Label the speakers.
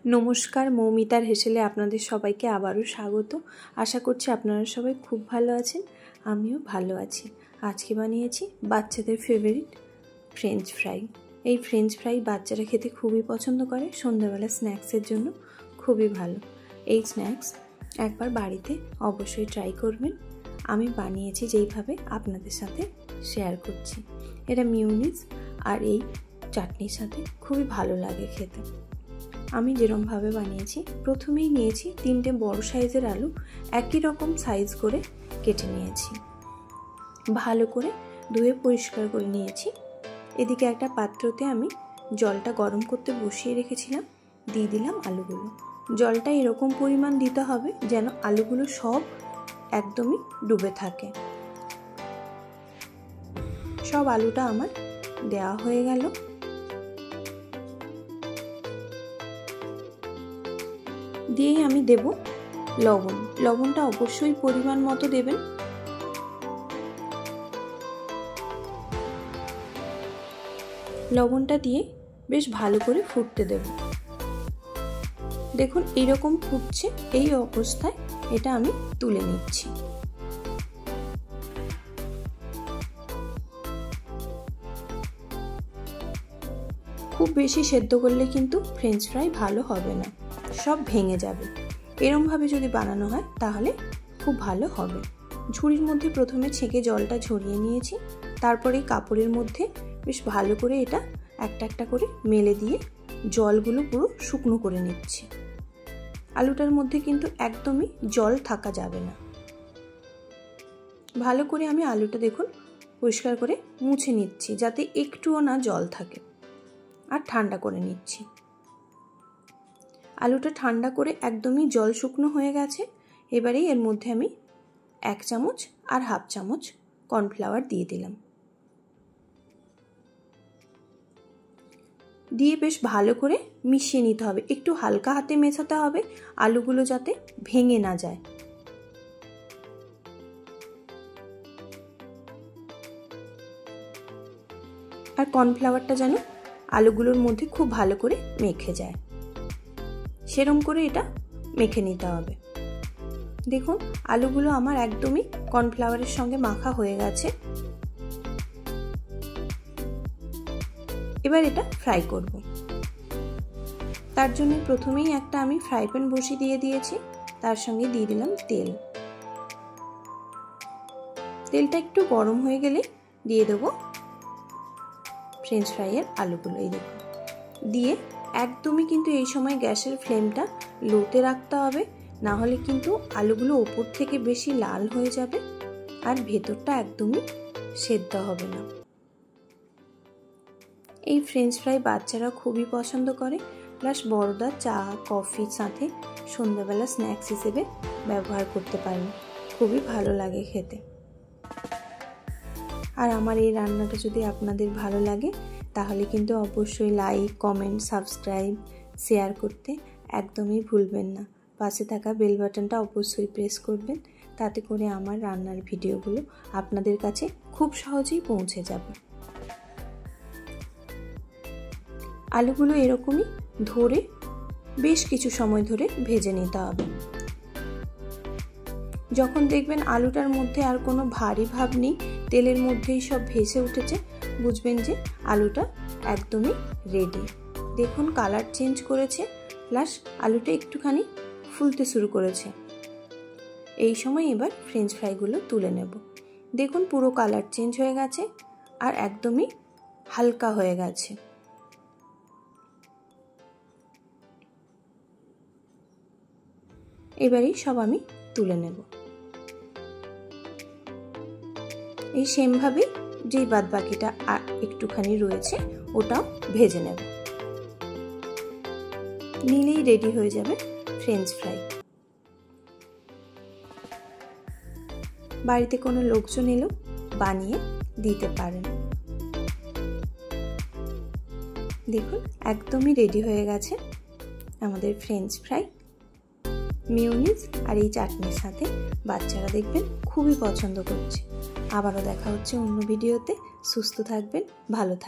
Speaker 1: নমস্কার, মৌমিতার হেসেলে আপনাদের সবাইকে আবারও স্বাগত। আশা করছি আপনারা সবাই খুব ভালো আছেন, আমিও ভালো আছি। আজকে বানিয়েছি বাচ্চাদের ফেভারিট ফ্রেঞ্চ ফ্রাই। এই ফ্রেঞ্চ ফ্রাই বাচ্চারা খেতে খুবই পছন্দ করে, সন্ধ্যাবেলা স্ন্যাক্সের জন্য খুবই ভালো। এই স্ন্যাক্স একবার বাড়িতে অবশ্যই ট্রাই করবেন। আমি বানিয়েছি যেইভাবে আপনাদের সাথে শেয়ার করছি। এটা মিউনিস আর এই চাটনির সাথে খুবই ভালো লাগে খেতে। আমি যেরকমভাবে বানিয়েছি, প্রথমেই নিয়েছি 3টে বড় সাইজের আলু, একই রকম সাইজ করে কেটে নিয়েছি। ভালো করে ধুয়ে পরিষ্কার করে নিয়েছি। এদিকে একটা পাত্রতে আমি জলটা গরম করতে বসিয়ে রেখেছিলাম, দিয়ে দিলাম আলুগুলো। জলটা এরকম পরিমাণ দিতে হবে যেন আলুগুলো সব একদমই ডুবে থাকে। সব আলুটা আমার দেওয়া হয়ে গেল। দিয়েই আমি দেব লবণ। লবণটা অবশ্যই পরিমাণ মতো দেবেন। লবণটা দিয়ে বেশ ভালো করে ফুটতে দেব। দেখুন এইরকম ফুটছে, এই অবস্থায় এটা আমি তুলে নিচ্ছি। খুব বেশি সেদ্ধ করলে কিন্তু ফ্রেঞ্চ ফ্রাই ভালো হবে না, সব ভেঙে যাবে। এরমভাবে যদি বানানো হয় তাহলে খুব ভালো হবে। ঝুড়ির মধ্যে প্রথমে ছেঁকে জলটা ঝরিয়ে নিয়েছি, তারপরে কাপড়ের মধ্যে বেশ ভালো করে এটা একটা একটা করে মেলে দিয়ে জলগুলো পুরো শুকনো করে নিচ্ছি। আলুটার মধ্যে কিন্তু একদমই জল থাকা যাবে না। ভালো করে আমি আলুটা দেখুন পরিষ্কার করে মুছে নিচ্ছি, যাতে একটুও না জল থাকে। আর ঠান্ডা করে নিচ্ছি। আলুটা ঠান্ডা করে একদমই জল শুকনো হয়ে গেছে। এবারে এর মধ্যে আমি 1 চামচ আর 1/2 চামচ কর্নফ্লাওয়ার দিয়ে দিলাম। দিয়ে বেশ ভালো করে মিশিয়ে নিতে হবে। একটু হালকা হাতে মেশাতে হবে, আলুগুলো যাতে ভেঙে না যায়। আর কর্নফ্লাওয়ারটা যেন আলুগুলোর মধ্যে খুব ভালো করে মেখে যায়, সেরকম করে এটা মেখে নিতে হবে। দেখুন আলুগুলো আমার একদমই কর্নফ্লাওয়ারের সঙ্গে মাখা হয়ে গেছে। এবার এটা ফ্রাই করব। তার জন্য প্রথমেই একটা আমি ফ্রাই প্যান বসিয়ে দিয়ে দিয়েছি, তার সঙ্গে দিয়ে দিলাম তেল। তেলটা একটু গরম হয়ে গেলে দিয়ে দেব ফ্রেঞ্চ ফ্রাইয়ের আলুগুলো। এই দেখুন, দিয়ে একদমই কিন্তু এই সময় গ্যাসের ফ্লেমটা লোতে রাখতে হবে, না হলে কিন্তু আলুগুলো ওপর থেকে বেশি লাল হয়ে যাবে আর ভেতরটা একদমই সেদ্ধ হবে না। এই ফ্রেঞ্চ ফ্রাই বাচ্চারা খুবই পছন্দ করে, প্লাস বড়রা চা কফির সাথে সন্ধ্যাবেলা স্ন্যাক্স হিসেবে ব্যবহার করতে পারেন। খুবই ভালো লাগে খেতে। আর আমার এই রান্নাটা যদি আপনাদের ভালো লাগে তাহলে কিন্তু অবশ্যই লাইক, কমেন্ট, সাবস্ক্রাইব, শেয়ার করতে একদমই ভুলবেন না। পাশে থাকা বেল বাটনটা অবশ্যই প্রেস করবেন, তাতে করে আমার রান্নার ভিডিওগুলো আপনাদের কাছে খুব সহজেই পৌঁছে যাবে। আলুগুলো এরকমই ধরে বেশ কিছু সময় ধরে ভেজে নিতে হবে। যখন দেখবেন আলুটার মধ্যে আর কোনো ভারী ভাব নেই, তেলের মধ্যেই সব ভেসে উঠেছে, বুঝবেন যে আলুটা একদমই রেডি। দেখুন কালার চেঞ্জ করেছে, প্লাস আলুটা একটুখানি ফুলতে শুরু করেছে। এই সময় এবার ফ্রেঞ্চ ফ্রাইগুলো তুলে নেব। দেখুন পুরো কালার চেঞ্জ হয়ে গেছে আর একদমই হালকা হয়ে গেছে। এবারেই সব আমি তুলে নেব। এই সেমভাবে যেই বাদ বাকিটা একটুখানি রয়েছে ওটাও ভেজে নেব। নিলেই রেডি হয়ে যাবে ফ্রেঞ্চ ফ্রাই। বাড়িতে কোনো লোকজন এলেও বানিয়ে দিতে পারেন। দেখুন একদমই রেডি হয়ে গেছে আমাদের ফ্রেঞ্চ ফ্রাই। মিউনিস আর এই চাটনির সাথে বাচ্চারা দেখবেন খুবই পছন্দ করছে। আবারও দেখা হচ্ছে অন্য ভিডিওতে। সুস্থ থাকবেন, ভালো থাকবেন।